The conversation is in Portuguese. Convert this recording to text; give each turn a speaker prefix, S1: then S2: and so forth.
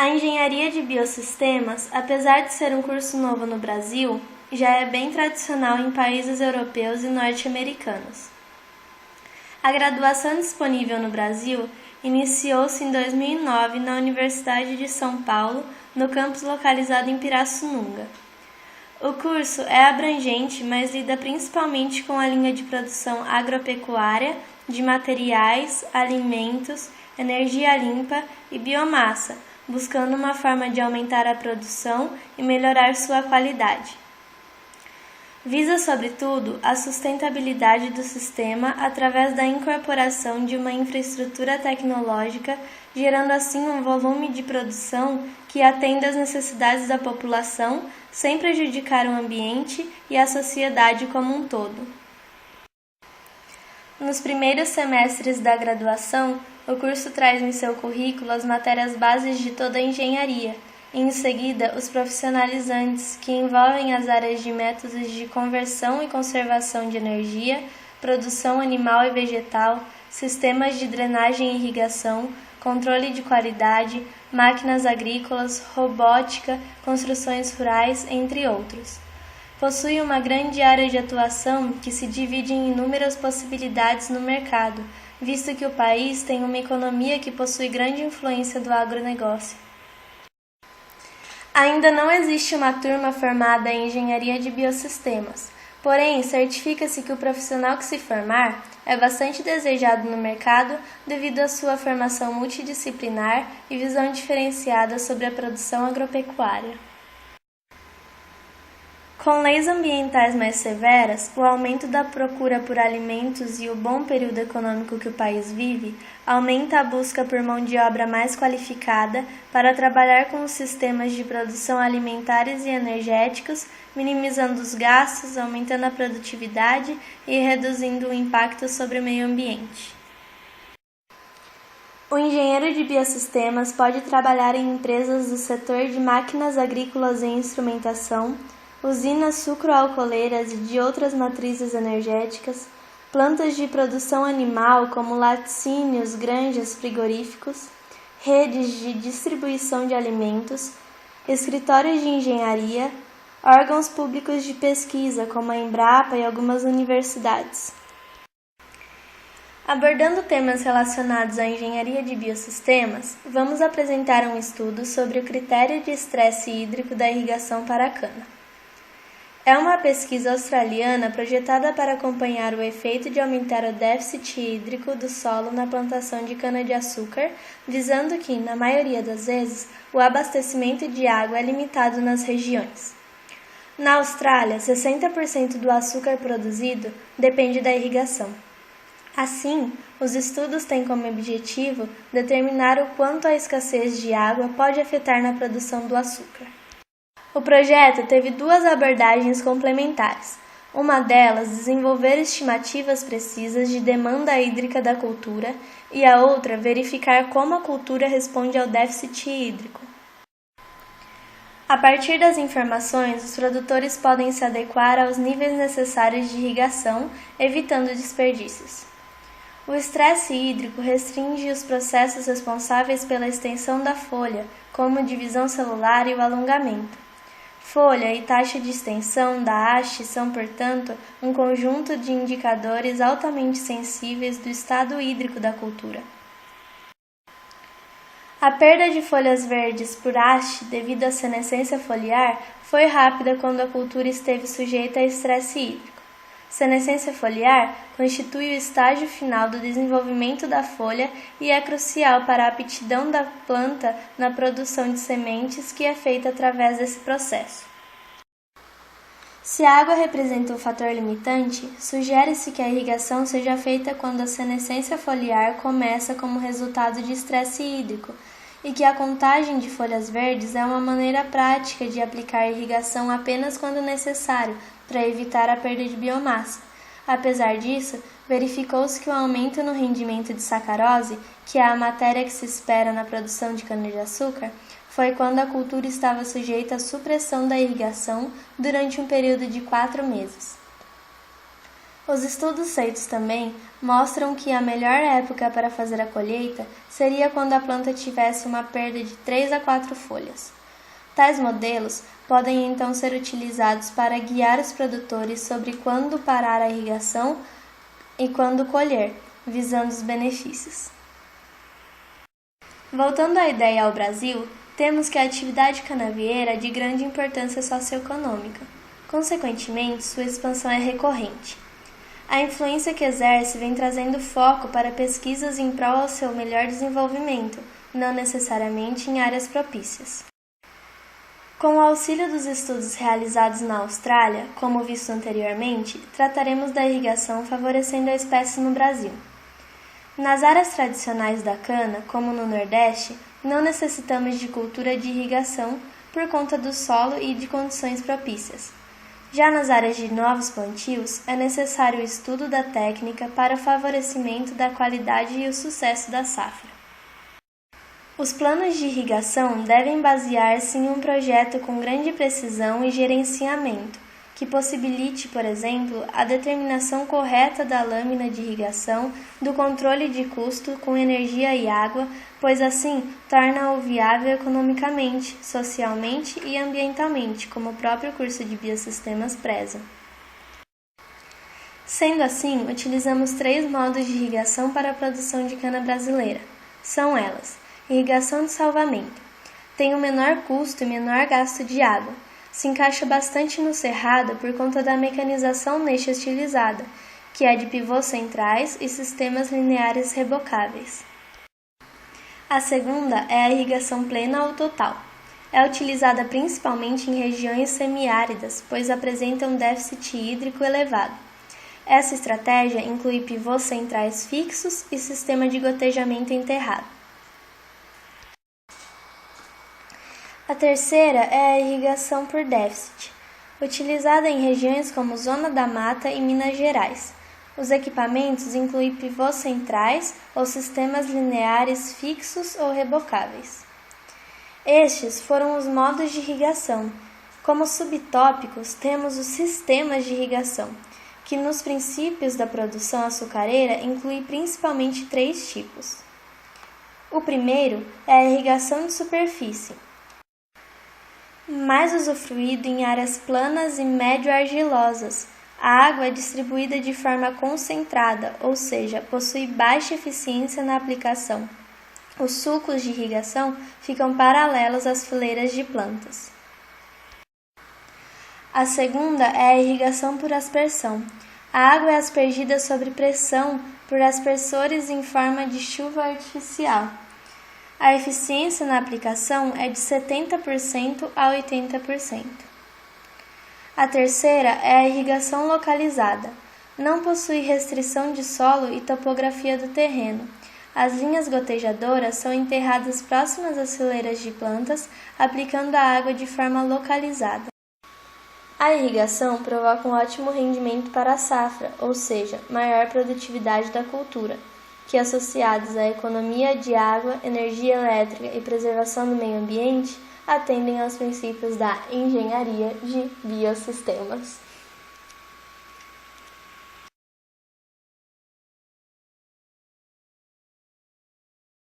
S1: A engenharia de biosistemas, apesar de ser um curso novo no Brasil, já é bem tradicional em países europeus e norte-americanos. A graduação disponível no Brasil iniciou-se em 2009 na Universidade de São Paulo, no campus localizado em Pirassununga. O curso é abrangente, mas lida principalmente com a linha de produção agropecuária, de materiais, alimentos, energia limpa e biomassa, buscando uma forma de aumentar a produção e melhorar sua qualidade. Visa, sobretudo, a sustentabilidade do sistema através da incorporação de uma infraestrutura tecnológica, gerando assim um volume de produção que atenda às necessidades da população, sem prejudicar o ambiente e a sociedade como um todo. Nos primeiros semestres da graduação, o curso traz em seu currículo as matérias bases de toda a engenharia, e em seguida os profissionalizantes, que envolvem as áreas de métodos de conversão e conservação de energia, produção animal e vegetal, sistemas de drenagem e irrigação, controle de qualidade, máquinas agrícolas, robótica, construções rurais, entre outros. Possui uma grande área de atuação que se divide em inúmeras possibilidades no mercado, visto que o país tem uma economia que possui grande influência do agronegócio. Ainda não existe uma turma formada em engenharia de biosistemas, porém certifica-se que o profissional que se formar é bastante desejado no mercado devido à sua formação multidisciplinar e visão diferenciada sobre a produção agropecuária. Com leis ambientais mais severas, o aumento da procura por alimentos e o bom período econômico que o país vive, aumenta a busca por mão de obra mais qualificada para trabalhar com os sistemas de produção alimentares e energéticos, minimizando os gastos, aumentando a produtividade e reduzindo o impacto sobre o meio ambiente. O engenheiro de biosistemas pode trabalhar em empresas do setor de máquinas agrícolas e instrumentação, usinas sucroalcooleiras e de outras matrizes energéticas, plantas de produção animal como laticínios, granjas, frigoríficos, redes de distribuição de alimentos, escritórios de engenharia, órgãos públicos de pesquisa como a Embrapa e algumas universidades. Abordando temas relacionados à engenharia de biosistemas, vamos apresentar um estudo sobre o critério de estresse hídrico da irrigação para a cana. É uma pesquisa australiana projetada para acompanhar o efeito de aumentar o déficit hídrico do solo na plantação de cana-de-açúcar, visando que, na maioria das vezes, o abastecimento de água é limitado nas regiões. Na Austrália, 60% do açúcar produzido depende da irrigação. Assim, os estudos têm como objetivo determinar o quanto a escassez de água pode afetar na produção do açúcar. O projeto teve duas abordagens complementares. Uma delas, desenvolver estimativas precisas de demanda hídrica da cultura, e a outra, verificar como a cultura responde ao déficit hídrico. A partir das informações, os produtores podem se adequar aos níveis necessários de irrigação, evitando desperdícios. O estresse hídrico restringe os processos responsáveis pela extensão da folha, como divisão celular e o alongamento. Folha e taxa de extensão da haste são, portanto, um conjunto de indicadores altamente sensíveis do estado hídrico da cultura. A perda de folhas verdes por haste devido à senescência foliar foi rápida quando a cultura esteve sujeita a estresse hídrico. Senescência foliar constitui o estágio final do desenvolvimento da folha e é crucial para a aptidão da planta na produção de sementes, que é feita através desse processo. Se a água representa um fator limitante, sugere-se que a irrigação seja feita quando a senescência foliar começa como resultado de estresse hídrico, e que a contagem de folhas verdes é uma maneira prática de aplicar irrigação apenas quando necessário, para evitar a perda de biomassa. Apesar disso, verificou-se que o aumento no rendimento de sacarose, que é a matéria que se espera na produção de cana-de-açúcar, foi quando a cultura estava sujeita à supressão da irrigação durante um período de 4 meses. Os estudos feitos também mostram que a melhor época para fazer a colheita seria quando a planta tivesse uma perda de 3 a 4 folhas. Tais modelos podem então ser utilizados para guiar os produtores sobre quando parar a irrigação e quando colher, visando os benefícios. Voltando à ideia ao Brasil, temos que a atividade canavieira é de grande importância socioeconômica. Consequentemente, sua expansão é recorrente. A influência que exerce vem trazendo foco para pesquisas em prol ao seu melhor desenvolvimento, não necessariamente em áreas propícias. Com o auxílio dos estudos realizados na Austrália, como visto anteriormente, trataremos da irrigação favorecendo a espécie no Brasil. Nas áreas tradicionais da cana, como no Nordeste, não necessitamos de cultura de irrigação por conta do solo e de condições propícias. Já nas áreas de novos plantios, é necessário o estudo da técnica para o favorecimento da qualidade e o sucesso da safra. Os planos de irrigação devem basear-se em um projeto com grande precisão e gerenciamento, que possibilite, por exemplo, a determinação correta da lâmina de irrigação, do controle de custo com energia e água, pois assim torna-o viável economicamente, socialmente e ambientalmente, como o próprio curso de Biosistemas preza. Sendo assim, utilizamos 3 modos de irrigação para a produção de cana brasileira. São elas: irrigação de salvamento. Tem o menor custo e menor gasto de água. Se encaixa bastante no cerrado por conta da mecanização neste utilizada, que é de pivôs centrais e sistemas lineares rebocáveis. A segunda é a irrigação plena ou total. É utilizada principalmente em regiões semiáridas, pois apresenta um déficit hídrico elevado. Essa estratégia inclui pivôs centrais fixos e sistema de gotejamento enterrado. A terceira é a irrigação por déficit, utilizada em regiões como Zona da Mata e Minas Gerais. Os equipamentos incluem pivôs centrais ou sistemas lineares fixos ou rebocáveis. Estes foram os modos de irrigação. Como subtópicos, temos os sistemas de irrigação, que nos princípios da produção açucareira inclui principalmente 3 tipos. O primeiro é a irrigação de superfície, mais usufruído em áreas planas e médio-argilosas. A água é distribuída de forma concentrada, ou seja, possui baixa eficiência na aplicação. Os sulcos de irrigação ficam paralelos às fileiras de plantas. A segunda é a irrigação por aspersão. A água é aspergida sob pressão por aspersores em forma de chuva artificial. A eficiência na aplicação é de 70% a 80%. A terceira é a irrigação localizada. Não possui restrição de solo e topografia do terreno. As linhas gotejadoras são enterradas próximas às fileiras de plantas, aplicando a água de forma localizada. A irrigação provoca um ótimo rendimento para a safra, ou seja, maior produtividade da cultura, que associados à economia de água, energia elétrica e preservação do meio ambiente, atendem aos princípios da engenharia de biosistemas.